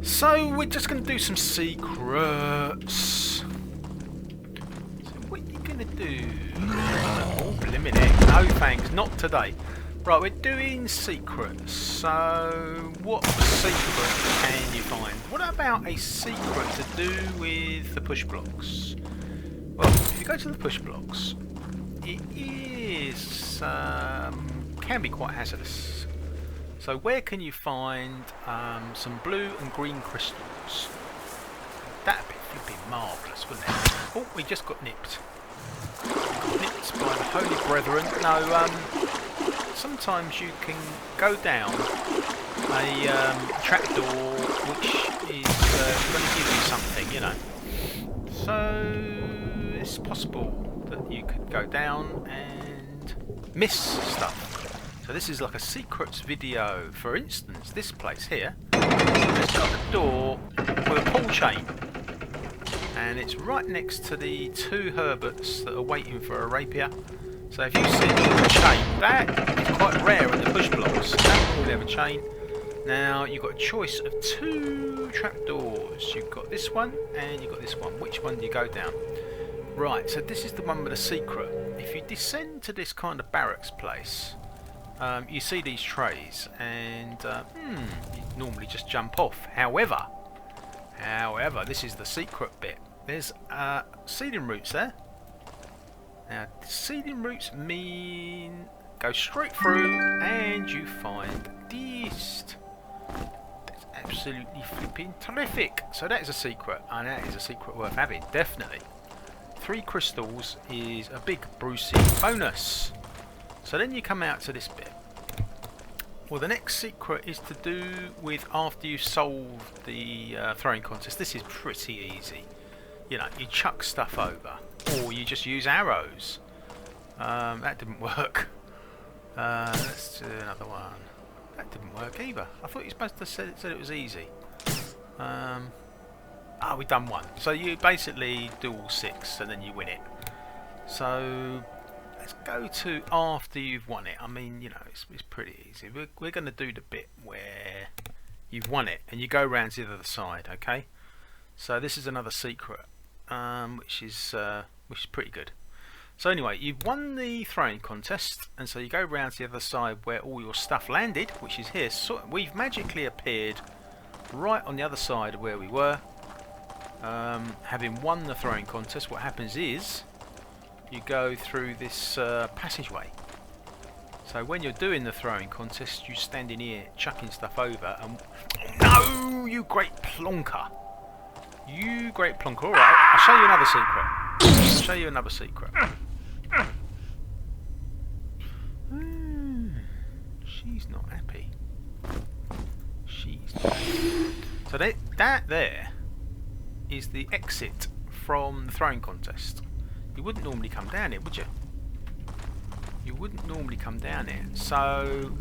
So we're just going to do some secrets. So what are you going to do? Oh, blimmin' heck. No thanks, not today. Right, we're doing secrets. So what secret can you find? What about a secret to do with the push blocks? Well, if you go to the push blocks, it is can be quite hazardous. So where can you find some blue and green crystals? That'd be flipping marvellous, wouldn't it? Oh, we just got nipped. Nipped by the holy brethren. No, sometimes you can go down a trapdoor which is going to give you something, you know. So it's possible that you could go down and miss stuff. So this is like a secrets video. For instance, this place here has got a door with a pull chain, and it's right next to the two Herberts that are waiting for a rapier. So if you see a chain, that is quite rare in the push blocks. Don't normally have a chain. Now you've got a choice of two trapdoors. You've got this one and you've got this one. Which one do you go down? Right, so this is the one with a secret. If you descend to this kind of barracks place, you see these trays, and you normally just jump off. However, this is the secret bit. There's seeding roots there. Now, seeding roots mean go straight through, and you find this. That's absolutely flipping terrific. So that is a secret, and that is a secret worth having, definitely. 3 crystals is a big Brucey bonus. So then you come out to this bit. Well, the next secret is to do with after you've solved the throwing contest. This is pretty easy. You know, you chuck stuff over, or you just use arrows. That didn't work. Let's do another one. That didn't work either. I thought you were supposed to said it was easy. We've done one. So you basically do all 6 and then you win it. So let's go to after you've won it. I mean, you know, it's pretty easy. We're going to do the bit where you've won it and you go round to the other side. Okay. So this is another secret, which is pretty good. So anyway, you've won the throwing contest, and so you go round to the other side where all your stuff landed, which is here. So we've magically appeared right on the other side of where we were. Having won the throwing contest, what happens is you go through this passageway. So when you're doing the throwing contest, you stand in here chucking stuff over, and no, you great plonker! You great plonker! All right, I'll show you another secret. I'll show you another secret. She's not happy. She's not happy. So that there is the exit from the throwing contest. You wouldn't normally come down here, would you? You wouldn't normally come down here. So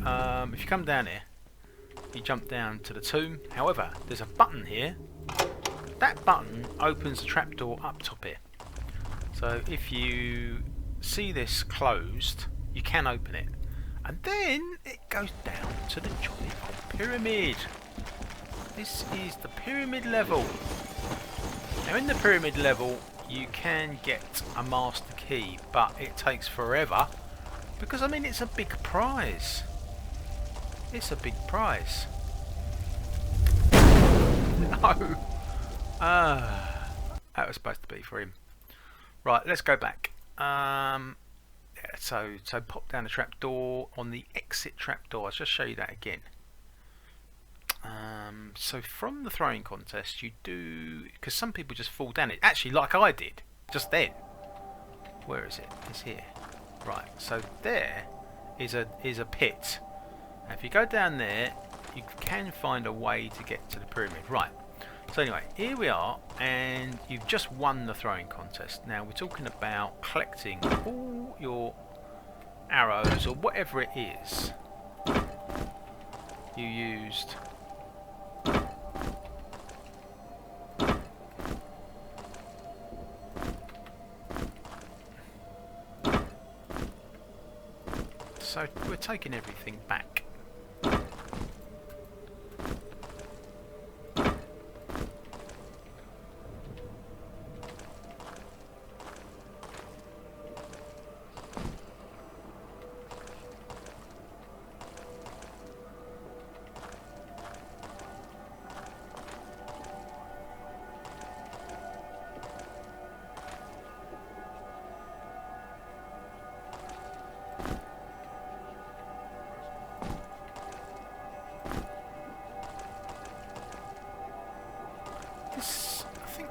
if you come down here, you jump down to the tomb. However, there's a button here. That button opens the trapdoor up top here. So if you see this closed, you can open it. And then it goes down to the jolly old pyramid. This is the pyramid level. Now in the pyramid level, you can get a master key, but it takes forever. Because, I mean, it's a big prize. It's a big prize. No. That was supposed to be for him. Right, let's go back. Yeah, so pop down the trapdoor on the exit trapdoor. I'll just show you that again. So from the throwing contest, you do, because some people just fall down it. Actually, like I did just then. Where is it? It's here. Right. So there is a pit. Now, if you go down there, you can find a way to get to the pyramid. Right. So anyway, here we are, and you've just won the throwing contest. Now we're talking about collecting all your arrows or whatever it is you used. So we're taking everything back.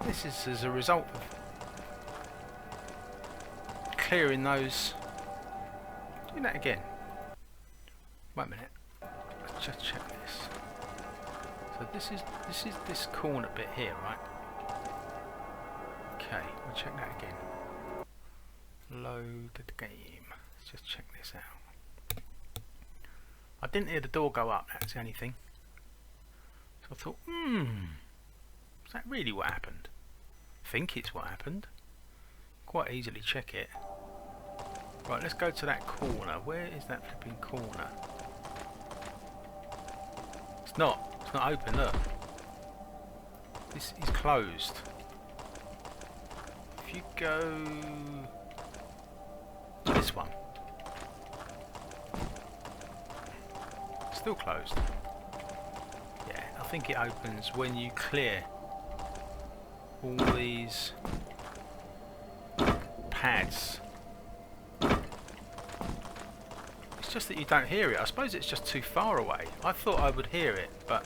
this is as a result of clearing those. Do that again. Wait a minute. Let's just check this. So this is this corner bit here, right? Okay, we'll check that again. Load the game. Let's just check this out. I didn't hear the door go up, that's the only thing. So I thought, is that really what happened? I think it's what happened. Quite easily check it. Right, let's go to that corner. Where is that flipping corner? It's not open, look. This is closed. If you go to this one. Still closed. Yeah, I think it opens when you clear all these pads. It's just that you don't hear it. I suppose it's just too far away. I thought I would hear it, but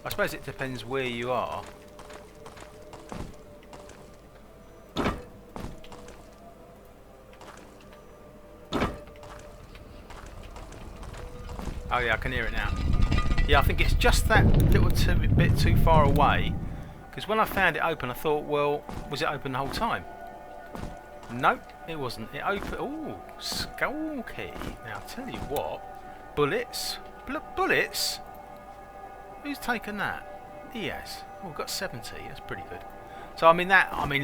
I suppose it depends where you are. Oh yeah, I can hear it now. Yeah, I think it's just that little bit too far away, because when I found it open I thought, well, was it open the whole time? Nope, it wasn't. It opened. Ooh, skull key. Now I'll tell you what, bullets? Bullets? Who's taken that? He has. Oh, we've got 70, that's pretty good. So I mean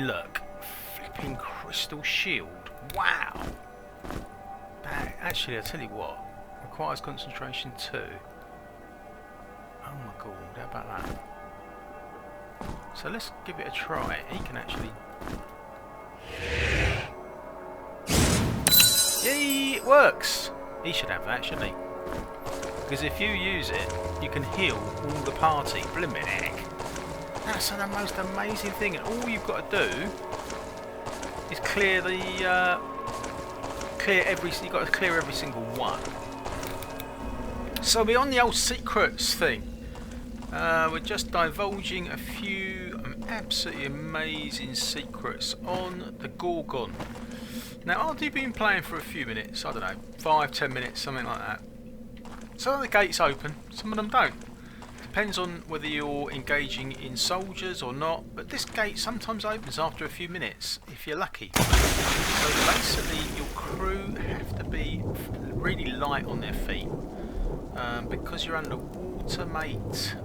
look, flipping crystal shield, wow. That, actually, I'll tell you what, requires concentration too. Oh my god, how about that? So let's give it a try. He can actually... Yay, it works! He should have that, shouldn't he? Because if you use it, you can heal all the party. Blimmin' heck. That's the most amazing thing, and all you've got to do is clear the... you've got to clear every single one. So we're on the old secrets thing. We're just divulging a few absolutely amazing secrets on the Gorgon. Now, after you've been playing for a few minutes, I don't know, 5-10 minutes, something like that, some of the gates open, some of them don't. Depends on whether you're engaging in soldiers or not, but this gate sometimes opens after a few minutes, if you're lucky. So basically, your crew have to be really light on their feet, because you're underwater, mate.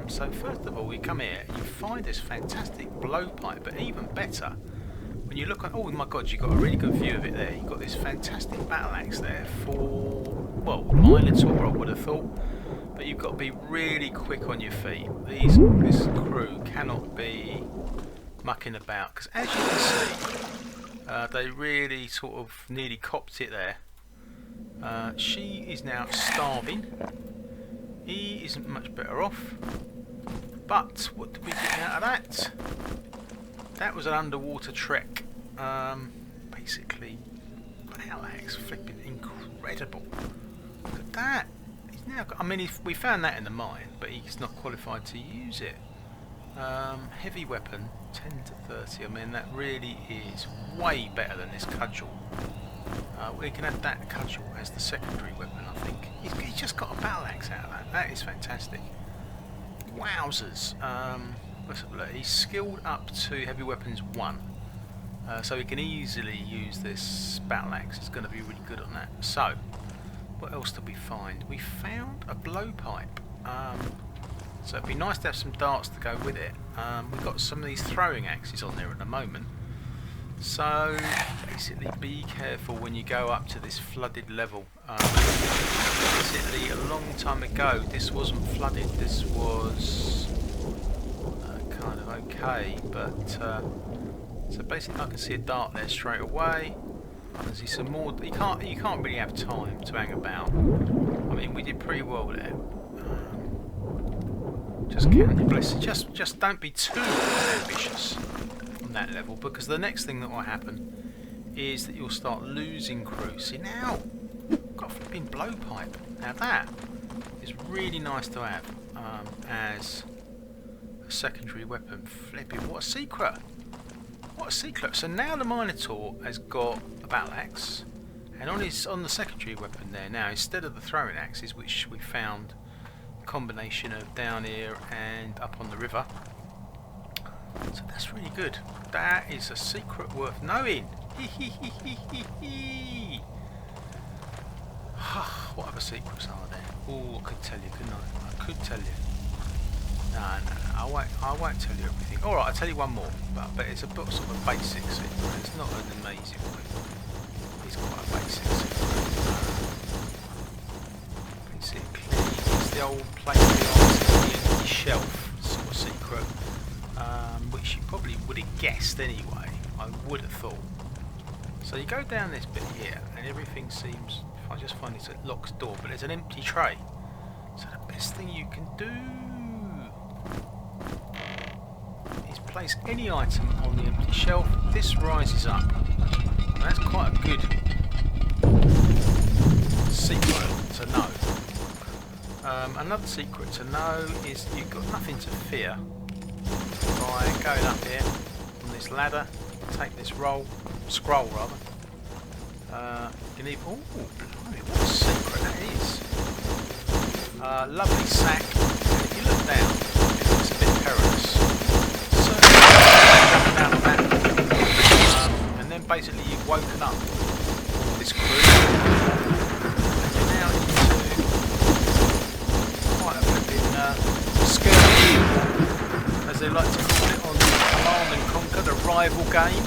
So first of all, you come here and you find this fantastic blowpipe, but even better, when you look at, oh my god, you've got a really good view of it there. You've got this fantastic battle axe there for, well, Minotaur I would have thought, but you've got to be really quick on your feet. This crew cannot be mucking about, because as you can see, they really sort of nearly copped it there. She is now starving. He isn't much better off. But what did we get out of that? That was an underwater trek. Basically, wow, that's flipping incredible. Look at that. He's now got, I mean, we found that in the mine, but he's not qualified to use it. Heavy weapon, 10 to 30. I mean, that really is way better than this cudgel. We can add that cudgel as the secondary weapon, I think. He's just got a battle axe out of that. That is fantastic. Wowzers. Let's have a look. He's skilled up to heavy weapons 1. So he can easily use this battle axe. It's going to be really good on that. So, what else did we find? We found a blowpipe. So it'd be nice to have some darts to go with it. We've got some of these throwing axes on there at the moment. So basically be careful when you go up to this flooded level. Basically a long time ago this wasn't flooded, this was kind of okay, but so basically I can see a dart there straight away. I can see some more. You can't really have time to hang about. I mean, we did pretty well there. Just count your blessings. Just don't be too ambitious on that level, because the next thing that will happen is that you'll start losing crew. See now, got a flipping blowpipe. Now that is really nice to have as A secondary weapon. Flipping, what a secret! What a secret! So now the Minotaur has got a battle axe, and on the secondary weapon there now, instead of the throwing axes, which we found a combination of down here and up on the river. So that's really good. That is a secret worth knowing. What other secrets are there? Oh, I could tell you, couldn't I? I could tell you. No, I won't tell you everything. Alright, I'll tell you one more, but it's a book sort of basic secret. It's not an amazing one. It's quite a basic secret. You can see it clearly. It's the old plate behind the empty shelf sort of secret, which you probably would have guessed anyway. I would have thought. So you go down this bit here, and everything seems. If I just find it's a locked door, but there's an empty tray. So the best thing you can do is place any item on the empty shelf. This rises up. And that's quite a good secret to know. Another secret to know is you've got nothing to fear by going up here on this ladder. Take this scroll rather. You need. Oh, blimey, what a secret that is! Lovely sack. And if you look down, it looks a bit perilous. So jump down on that, and then basically you've woken up this crew, and you're now into quite a flipping scary, as they like to call it on Command and Conquer, the rival game.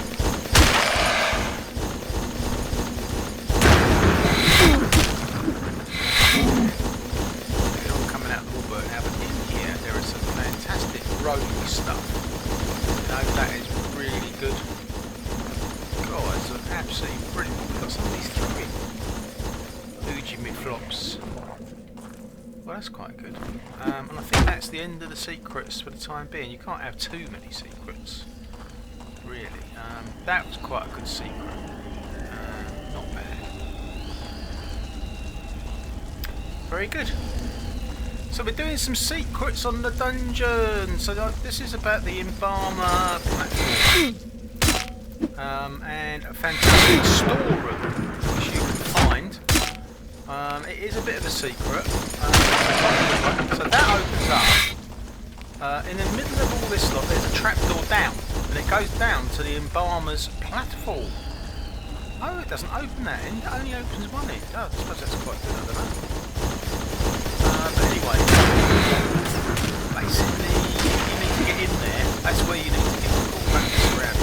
Rogue stuff. You know, that is really good. God, it's absolutely brilliant. We've got some of these throwing Ujimi flops. Well, that's quite good. And I think that's the end of the secrets for the time being. You can't have too many secrets, really. That was quite a good secret. Not bad. Very good. So we're doing some secrets on the dungeon. So this is about the Embalmer platform, and a fantastic storeroom which you can find. It is a bit of a secret. So that opens up. In the middle of all this lot, there's a trapdoor down, and it goes down to the Embalmer's platform. Oh, it doesn't open that end. It only opens one end. Oh, I suppose that's quite good. I don't know. But anyway, basically you need to get in there. That's where you need to get the call back around.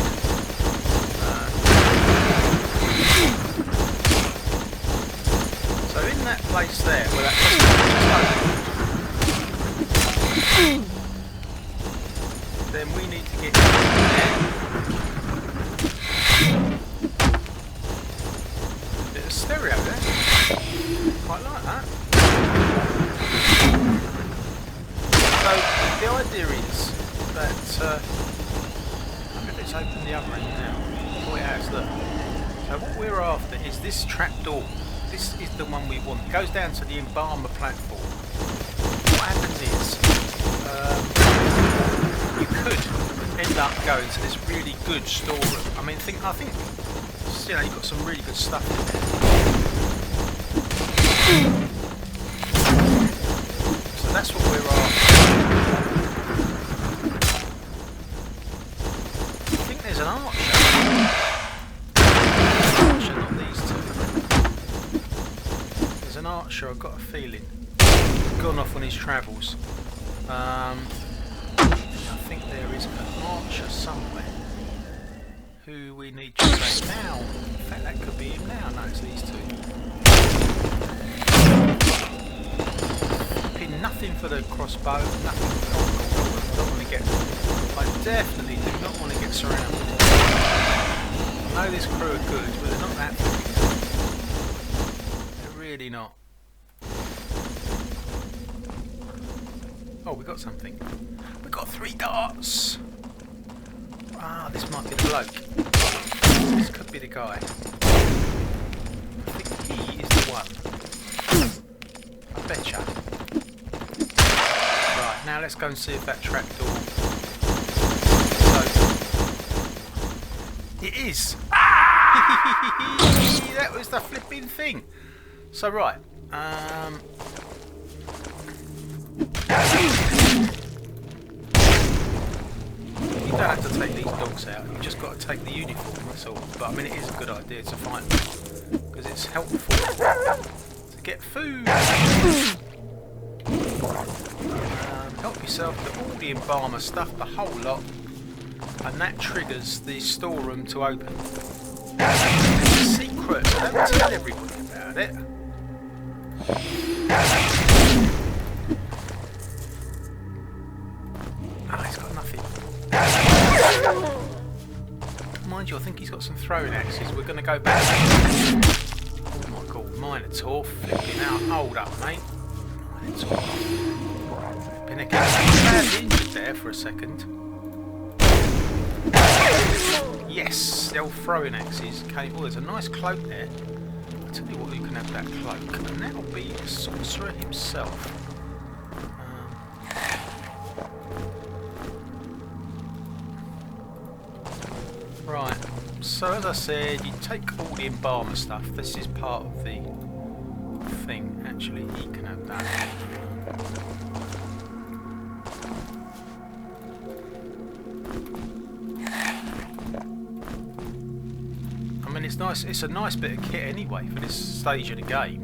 So in that place there, where that just opened, then we need to get in there. Bit of stereo there. Quite like that. So the idea is that I wonder if it's open the other end now. Oh, it has, look. So what we're after is this trapdoor. This is the one we want. It goes down to the Embalmer platform. What happens is you could end up going to this really good storeroom. I mean, I think you know, you've got some really good stuff in there. So that's what we're after. I think there's an archer. Not these two. There's an archer, I've got a feeling. Gone off on his travels. I think there is an archer somewhere who we need to take now. In fact, that could be him now. No, it's these two. Nothing for the crossbow, nothing for the I don't want to get. I definitely do not want to get surrounded. I know this crew are good, but they're not that good. They're really not. Oh, we got something. We got 3 darts. Ah, this might be the bloke. This could be the guy. I think he is the one. I betcha. Now let's go and see if that trapdoor It is! That was the flipping thing! So, right. You don't have to take these dogs out, you've just got to take the uniform, that's all. But I mean, it is a good idea to fight them, because it's helpful to get food. Help yourself to all the embalmer stuff, the whole lot, and that triggers the storeroom to open. It's a secret, so don't tell everybody about it. Ah, he's got nothing. Mind you, I think he's got some throwing axes. We're going to go back. Oh my god, Minotaur flipping out. Hold up, mate. Minotaur. Been badly injured there for a second. Yes, the old throwing axes came. Oh, there's a nice cloak there. I'll tell you what, you can have that cloak, and that'll be the sorcerer himself. Right, so as I said, you take all the embalmer stuff. This is part of the thing. Actually, he can have that. I mean, it's nice. It's a nice bit of kit anyway for this stage of the game.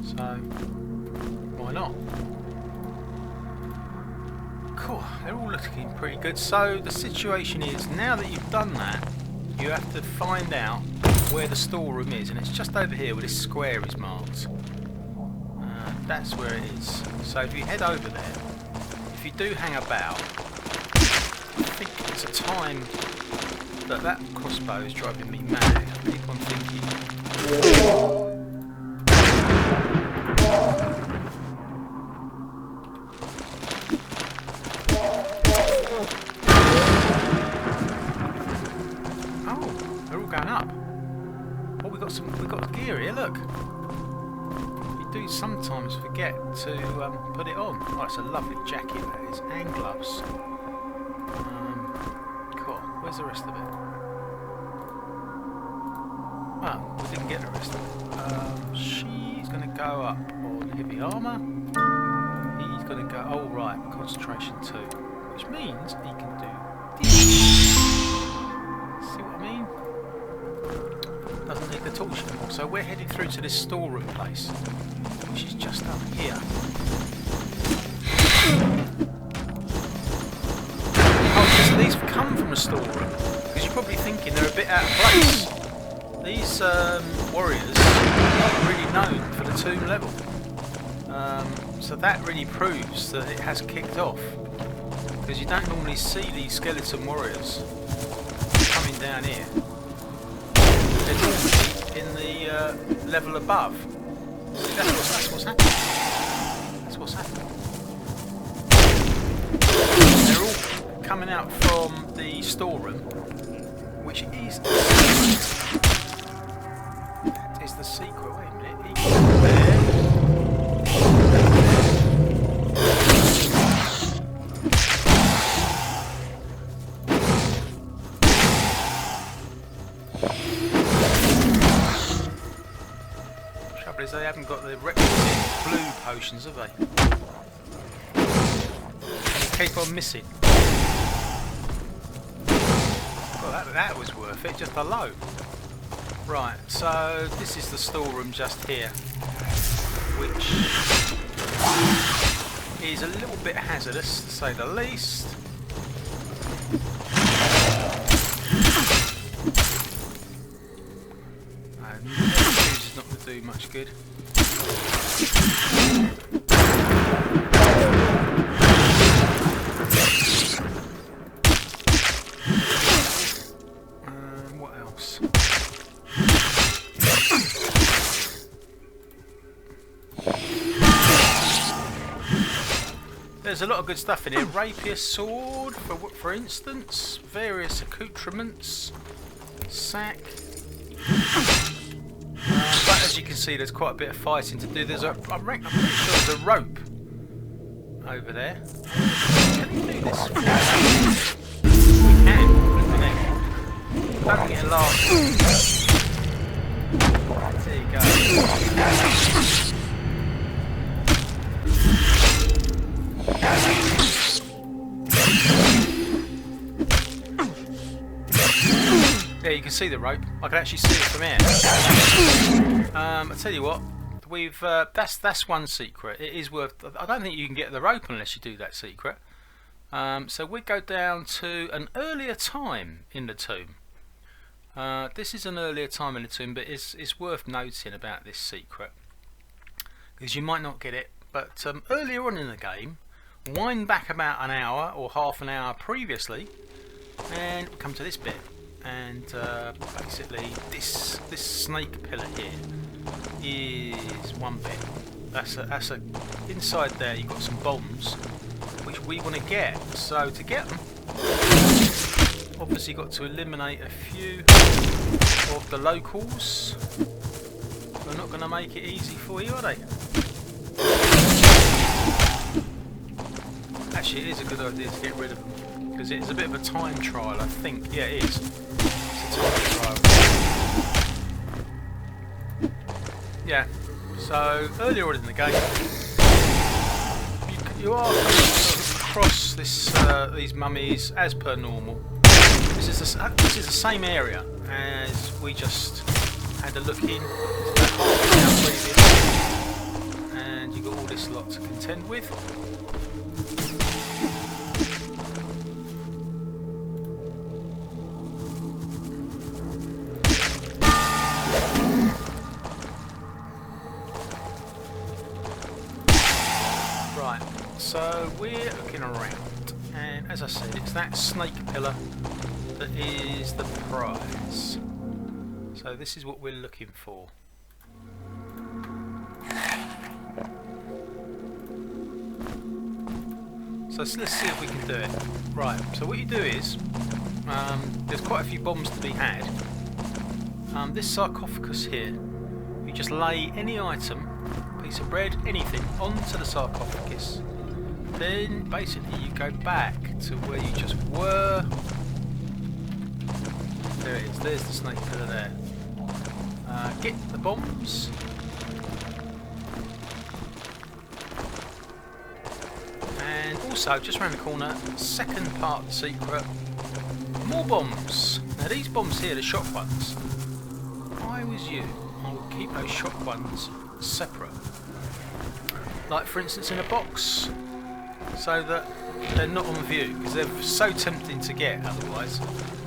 So why not? Cool. They're all looking pretty good. So the situation is, now that you've done that, you have to find out where the storeroom is, and it's just over here where this square is marked. That's where it is. So if you head over there, if you do hang about, I think it's a time that crossbow is driving me mad. I keep on thinking. Oh, they're all going up. Oh, we got gear here. Look. You do sometimes forget to put it on. Oh, it's a lovely jacket that is, and gloves. Cool. Where's the rest of it? Oh, we didn't get the rest of it. She's going to go up on heavy armour. He's going to go... Oh, right. Concentration 2. Which means he can do this. See what I mean? Doesn't need the torch anymore. So we're heading through to this storeroom place, which is just up here. Oh, so these come from a storeroom. Because you're probably thinking they're a bit out of place. These warriors are not really known for the tomb level. So that really proves that it has kicked off. Because you don't normally see these skeleton warriors coming down here. They're normally in the level above. See, that's what's happening. That's what's happening. They're all coming out from the storeroom, which is the secret. That is the secret. Wait a minute. He can go there. Trouble is, they haven't got the requisite blue potions, have they? They keep on missing. Well, that was worth it, just alone. Right, so this is the storeroom just here, which is a little bit hazardous, to say the least. This is not going to do much good. What else? There's a lot of good stuff in here. Rapier sword, for instance. Various accoutrements. Sack. But as you can see, there's quite a bit of fighting to do. I'm pretty sure there's a rope over there. Can you do this? We can. Don't get last. There you go. There you can see the rope. I can actually see it from here. I tell you what, we've that's one secret. It is worth. I don't think you can get the rope unless you do that secret. So we go down to an earlier time in the tomb. This is an earlier time in the tomb, but it's worth noting about this secret because you might not get it. But earlier on in the game, wind back about an hour or half an hour previously, and we come to this bit. And basically, this snake pillar here is one bit. That's a inside there. You've got some bombs which we want to get. So to get them, obviously got to eliminate a few of the locals. They're not going to make it easy for you, are they? Actually, it is a good idea to get rid of them because it is a bit of a time trial, I think. Yeah, it is. It's a time trial. Yeah. So earlier on in the game, you are across these mummies as per normal. This is the same area as we just had a look in. It's about half an hour previous, and you got all this lot to contend with. Right, so we're looking around, and as I said, it's that snake pillar that is the prize. So this is what we're looking for. So let's see if we can do it. Right, so what you do is, there's quite a few bombs to be had. This sarcophagus here, you just lay any item, piece of bread, anything, onto the sarcophagus. Then basically you go back to where you just were. There it is, there's the snake pillar there. Get the bombs. And also, just around the corner, second part of the secret, more bombs. Now these bombs here, the shock ones, if I was you, I would keep those shock ones separate. Like for instance in a box, so that they're not on view, because they're so tempting to get otherwise.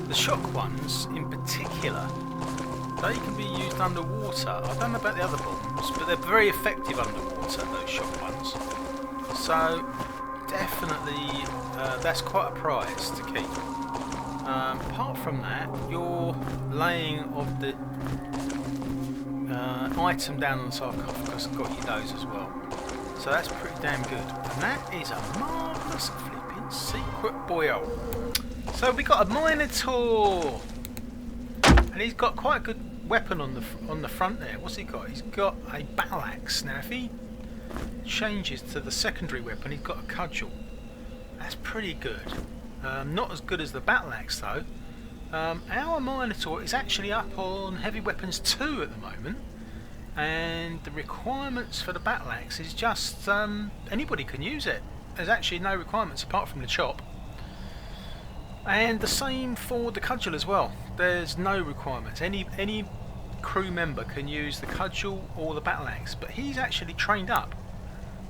The shock ones in particular, they can be used underwater. I don't know about the other bombs, but they're very effective underwater, those shock ones. So definitely that's quite a prize to keep. Apart from that, your laying of the item down on the sarcophagus got you those as well. So that's pretty damn good. And that is a marvellous flipping secret boyo. So we got a Minotaur, and he's got quite a good weapon on the front there. What's he got? He's got a battle axe. Now if he changes to the secondary weapon, he's got a cudgel. That's pretty good. Not as good as the battle axe though. Our Minotaur is actually up on heavy weapons 2 at the moment, and the requirements for the battle axe is just anybody can use it. There's actually no requirements apart from the chop. And the same for the cudgel as well. There's no requirements. Any crew member can use the cudgel or the battle axe, but he's actually trained up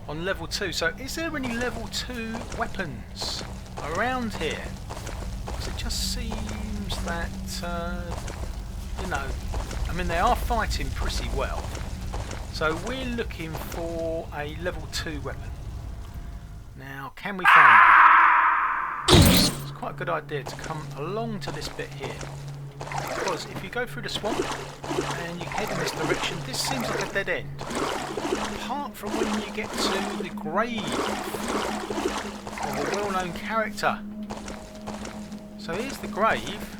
on level 2. So is there any level 2 weapons around here? Because it just seems that you know, I mean they are fighting pretty well. So we're looking for a level 2 weapon. Now can we find it? It's quite a good idea to come along to this bit here, because if you go through the swamp and you head in this direction, this seems like a dead end. Apart from when you get to the grave of a well-known character. So here's the grave.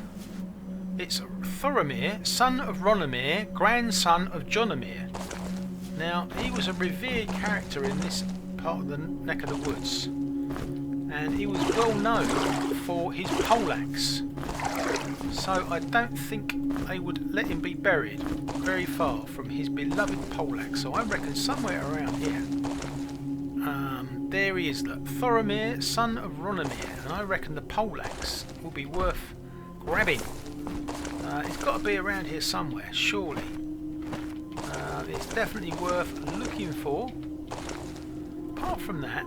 It's Thoramir, son of Ronomir, grandson of Jonomir. Now he was a revered character in this part of the neck of the woods, and he was well known for his poleaxe. So I don't think they would let him be buried very far from his beloved poleaxe. So I reckon somewhere around here. There he is, look. Thoromir, son of Ronomir. And I reckon the poleaxe will be worth grabbing. It's got to be around here somewhere, surely. It's definitely worth looking for. Apart from that,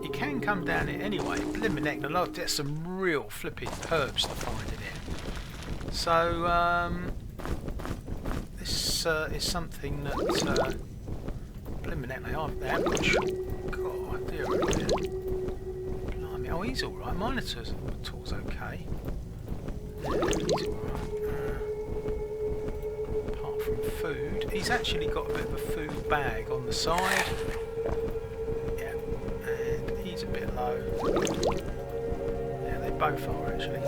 you can come down here anyway. Blimmin' heck, there's some real flipping herbs to find in here. So, this is something that, blimmin' heck, they have got short. God, dear, oh dear. Blimey, oh, he's alright. Minotaur's okay. Yeah, he's alright. Apart from food, he's actually got a bit of a food bag on the side. Yeah, and he's a bit low. Yeah, they both are actually.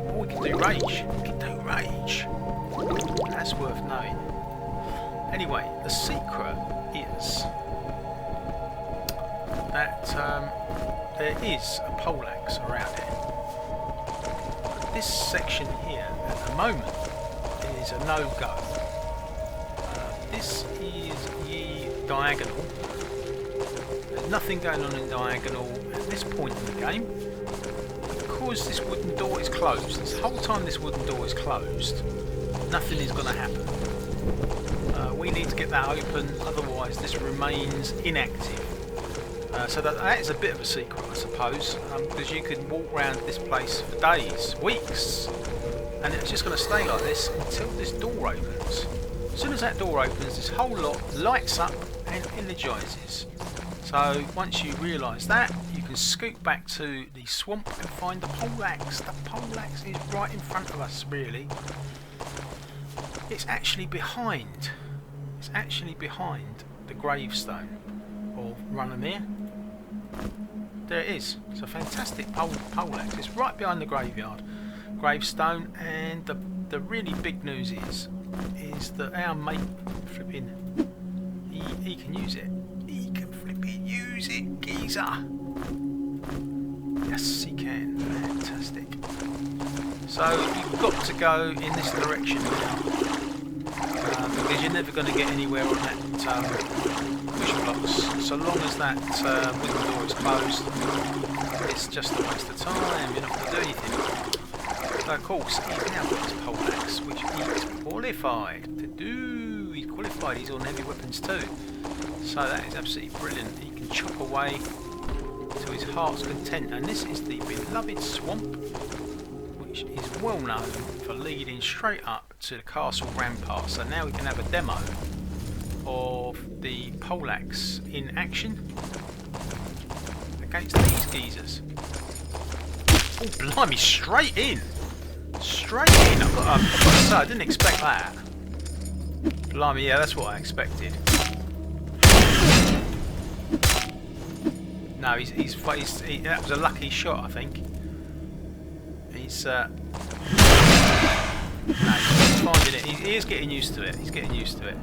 Oh, we can do rage. We can do rage. That's worth knowing. Anyway, the secret is that there is a poleaxe around here. But this section here, at the moment, is a no-go. This is the diagonal. There's nothing going on in diagonal at this point in the game. Because this wooden door is closed, this whole time this wooden door is closed, nothing is going to happen. We need to get that open, otherwise this remains inactive. So that is a bit of a secret, I suppose, because you can walk around this place for days, weeks, and it's just going to stay like this until this door opens. As soon as that door opens, this whole lot lights up and energises. So once you realise that, you can scoot back to the swamp and find the poleaxe. The poleaxe is right in front of us, really. It's actually behind. It's actually behind the gravestone of Ronomir. There it is. It's a fantastic poleaxe. It's right behind the gravestone, and the really big news is that our mate flipping he can use it. He can flipping use it, geezer. Yes, he can. Fantastic. So you've got to go in this direction now, because you're never going to get anywhere on that vision blocks. So long as that wooden door is closed, it's just a waste of time. You're not going to do anything. So of course, he's now got his poleaxe, which he's qualified to do. He's qualified. He's on heavy weapons too. So that is absolutely brilliant. He can chop away to his heart's content. And this is the beloved swamp, which is well known for leading straight up to the castle rampart. So now we can have a demo of the poleaxe in action against these geezers. Oh blimey, straight in! Straight in! I've got to say, I didn't expect that. Blimey, yeah, that's what I expected. No, that was a lucky shot, I think. He's no, he's finding it. He is getting used to it. He's getting used to it.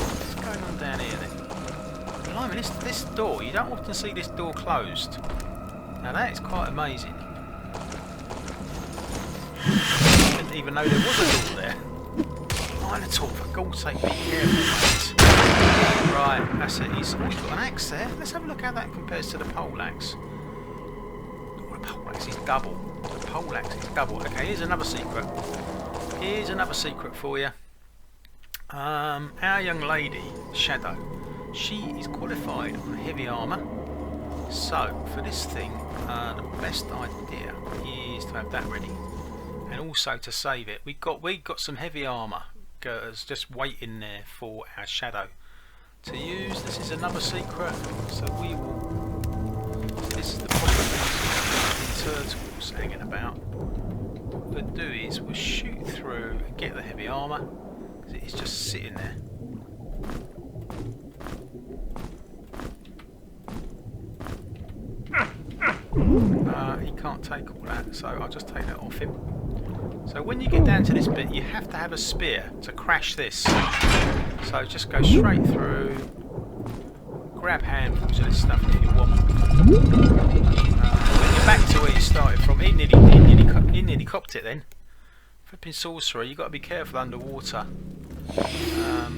What's going on down here then? Blimey, this door, you don't often see this door closed. Now that is quite amazing. I didn't even know there was a door there. Minotaur, for God's sake, be careful, mate. Right, that's it. He's got an axe there. Let's have a look how that compares to the poleaxe. Oh, the poleaxe is double. The poleaxe is double. Okay, here's another secret. Here's another secret for you. Our young lady, Shadow, she is qualified on heavy armour. So, for this thing, the best idea is to have that ready. And also to save it. We got some heavy armour just waiting there for our Shadow to use. This is another secret, so we will. So this is the problem with turtles hanging about. What we'll do is we'll shoot through and get the heavy armour, because it is just sitting there. He can't take all that, so I'll just take that off him. So when you get down to this bit, you have to have a spear to crash this. So just go straight through, grab handfuls of this stuff if you want. When you're back to where you started from, he nearly copped it then. Flipping sorcerer, you've got to be careful underwater.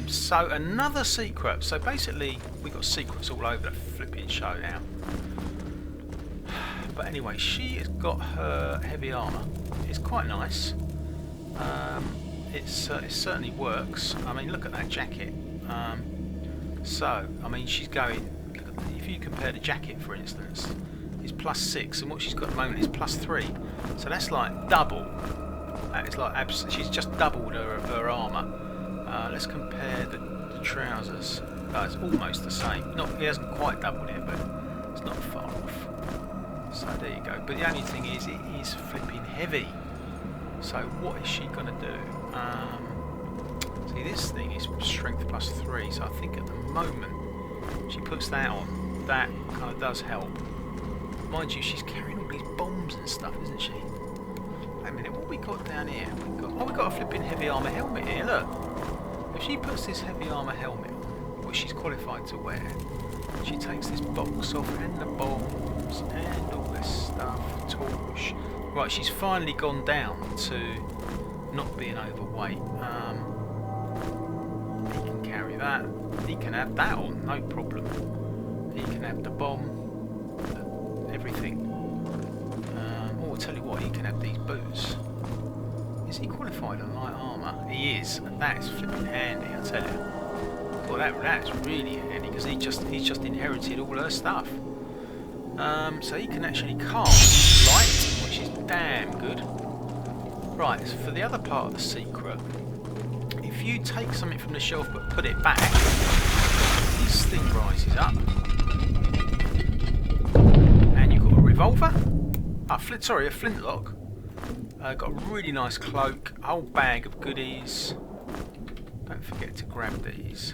So another secret. So basically, we've got secrets all over the flipping show now. But anyway, she has got her heavy armour. It's quite nice. It certainly works. I mean, look at that jacket. So, I mean, she's going. If you compare the jacket, for instance, it's +6, and what she's got at the moment is +3. So that's like double. That is like she's just doubled her armour. Let's compare the trousers. It's almost the same. He hasn't quite doubled it, but it's not far off. So there you go. But the only thing is, it is flipping heavy. So what is she gonna do? See, this thing is strength +3. So I think at the moment she puts that on. That kind of does help. Mind you, she's carrying all these bombs and stuff, isn't she? Wait a minute, what have we got down here? We've got a flipping heavy armour helmet here, look. If she puts this heavy armour helmet on, which she's qualified to wear, she takes this box off and the bombs and all this stuff, torch. Right, she's finally gone down to not being overweight. He can carry that. He can have that on, no problem. He can have the bomb, everything. I'll tell you what, he can have these boots. Is he qualified on light armour? He is, and that is flipping handy, I tell you. Well, that's really handy because he's just inherited all her stuff. So he can actually cast light, which is damn good. Right, so for the other part of the secret, if you take something from the shelf but put it back, this thing rises up, and you've got a revolver. A flintlock. Got a really nice cloak, a whole bag of goodies. Don't forget to grab these.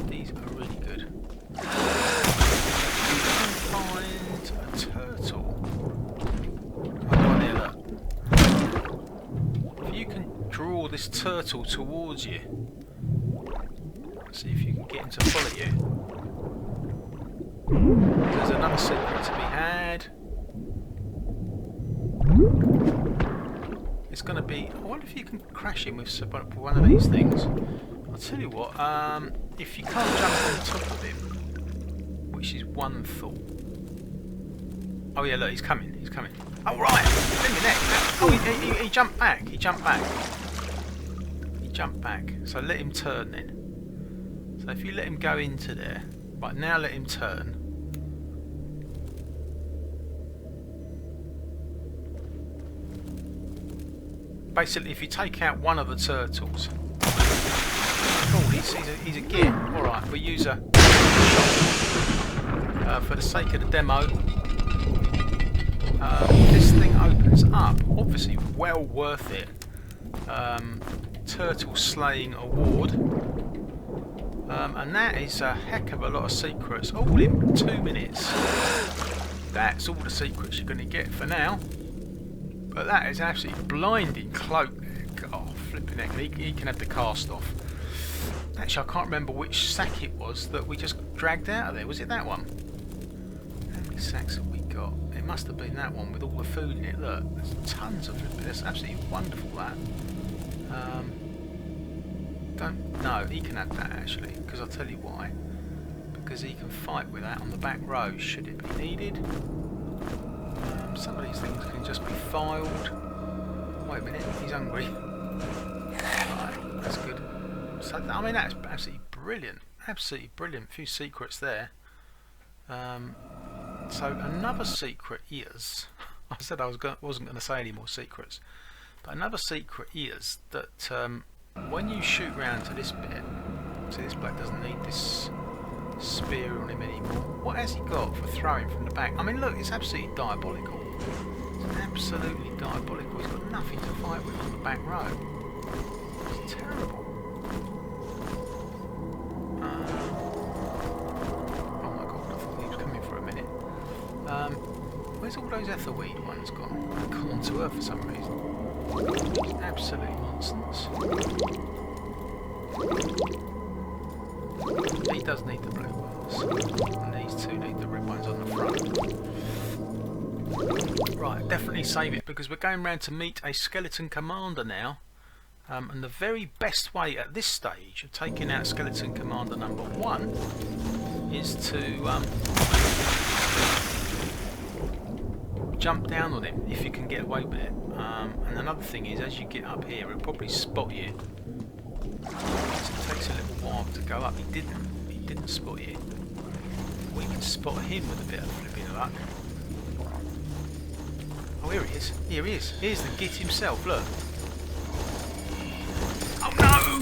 These are really good. You can find a turtle. Right there, look. If you can draw this turtle towards you, see if you can get him to follow you. There's another secret to be had. It's going to be. I wonder if you can crash him with one of these things. I'll tell you what. If you can't jump on top of him, which is one thought. Oh yeah, look, he's coming. He's coming. Oh right, let me neck. Oh, he jumped back. He jumped back. He jumped back. So let him turn then. So if you let him go into there, right now, let him turn. Basically, if you take out one of the turtles, oh, he's a gear. All right, we'll use a for the sake of the demo. This thing opens up. Obviously, well worth it. Turtle slaying award, and that is a heck of a lot of secrets, all in 2 minutes. That's all the secrets you're going to get for now. But that is absolutely blinding cloak. Oh, flipping heck. He can have the cast off. Actually, I can't remember which sack it was that we just dragged out of there. Was it that one? How many sacks have we got? It must have been that one with all the food in it. Look, there's tons of it. That's absolutely wonderful, that. No, he can have that actually, because I'll tell you why. Because he can fight with that on the back row, should it be needed. Some of these things can just be filed. Wait a minute, he's hungry. Right, that's good. So, I mean, that's absolutely brilliant. Absolutely brilliant. A few secrets there. So another secret is, I said I wasn't going to say any more secrets, but another secret is that when you shoot round to this bit, see, this bloke doesn't need this spear on him anymore. What has he got for throwing from the back? I mean, look, it's absolutely diabolical. It's absolutely diabolical. He's got nothing to fight with on the back row. It's terrible. Oh my god, I thought he was coming for a minute. Where's all those etherweed ones gone? They've gone onto Earth for some reason. Absolute nonsense. He does need the blue ones. And these two need the red ones on the front. Right, definitely save it because we're going round to meet a skeleton commander now. And the very best way at this stage of taking out skeleton commander number 1 is to jump down on him if you can get away with it. And another thing is, as you get up here, he'll probably spot you. So it takes a little while to go up. He didn't spot you. We can spot him with a bit of flipping luck. Oh, here he is. Here he is. Here's the git himself. Look. Oh no!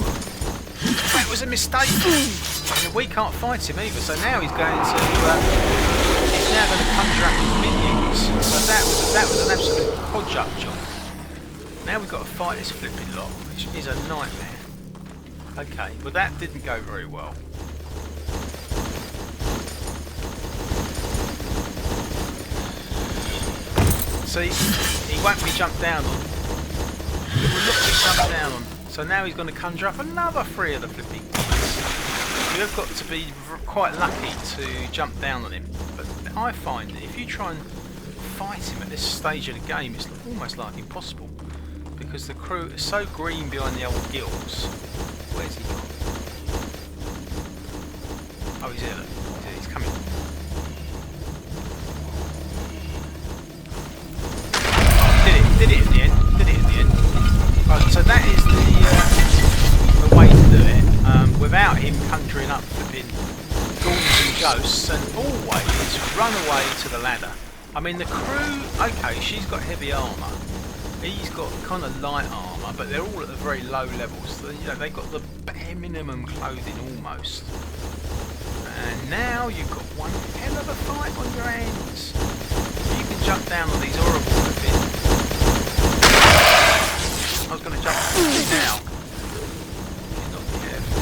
That was a mistake. And we can't fight him either. So now he's going to. He's now going to conjure up his minions. So that was an absolute hodge up job. Now we've got to fight this flipping lot, which is a nightmare. Okay, well that didn't go very well. See, he won't be jumped down on. He will not be jumped down on. So now he's going to conjure up another 3 of the flipping gits. You have got to be quite lucky to jump down on him. But I find that if you try and fight him at this stage of the game, it's almost like impossible. Because the crew is so green behind the old gills. Where's he gone? Oh, he's here. Look. He's coming. Did it in the end. Right, so that is the way to do it. Without him conjuring up flipping ghouls and ghosts, and always run away to the ladder. I mean, the crew, okay, she's got heavy armour. He's got kind of light armour, but they're all at a very low level. So, you know, they've got the bare minimum clothing almost. And now you've got one hell of a fight on your hands. You can jump down on these horrible flipping. I was going to jump now. You're not careful.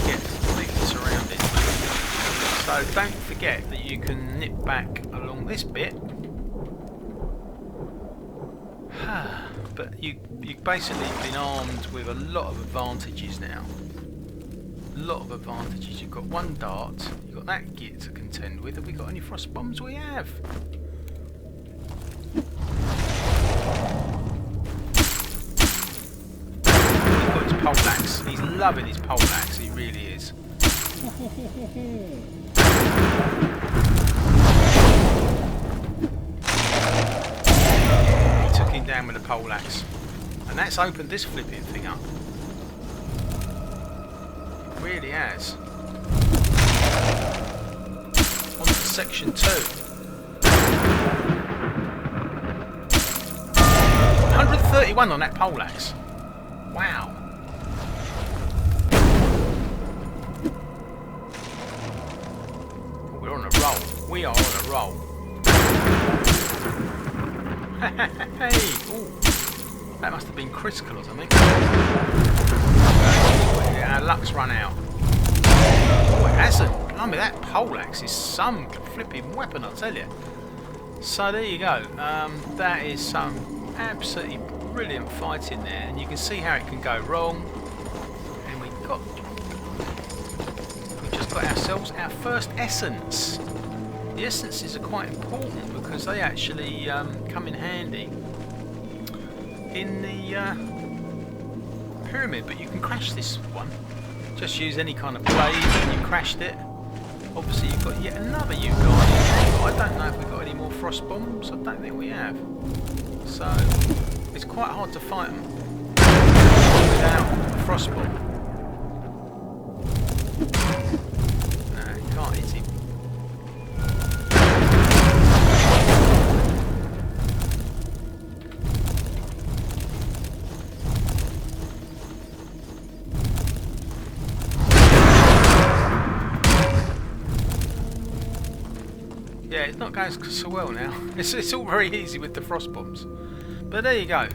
Get completely surrounded. So don't forget that you can nip back along this bit. But you've basically been armed with a lot of advantages now. A lot of advantages. You've got 1 dart, you've got that git to contend with. Have we got any frost bombs? We have. He's got his poleaxe. He's loving his poleaxe, he really is. Down with a poleaxe, and that's opened this flipping thing up. It really has. On to section 2. 131 on that poleaxe. Wow. We're on a roll. We are on a roll. Hey! Ooh. That must have been critical or something. Our luck's run out. Oh, it hasn't. Blimey, that poleaxe is some flipping weapon, I'll tell you. So there you go. That is some absolutely brilliant fighting there, and you can see how it can go wrong. And we just got ourselves our first essence. The essences are quite important because they actually come in handy in the pyramid, but you can crash this one. Just use any kind of blade and you crashed it. Obviously you've got yet another U-guide, but I don't know if we've got any more frost bombs. I don't think we have. So it's quite hard to fight them without a frost bomb. No, you can't hit him. Yeah, it's not going so well now. It's all very easy with the frost bombs. But there you go.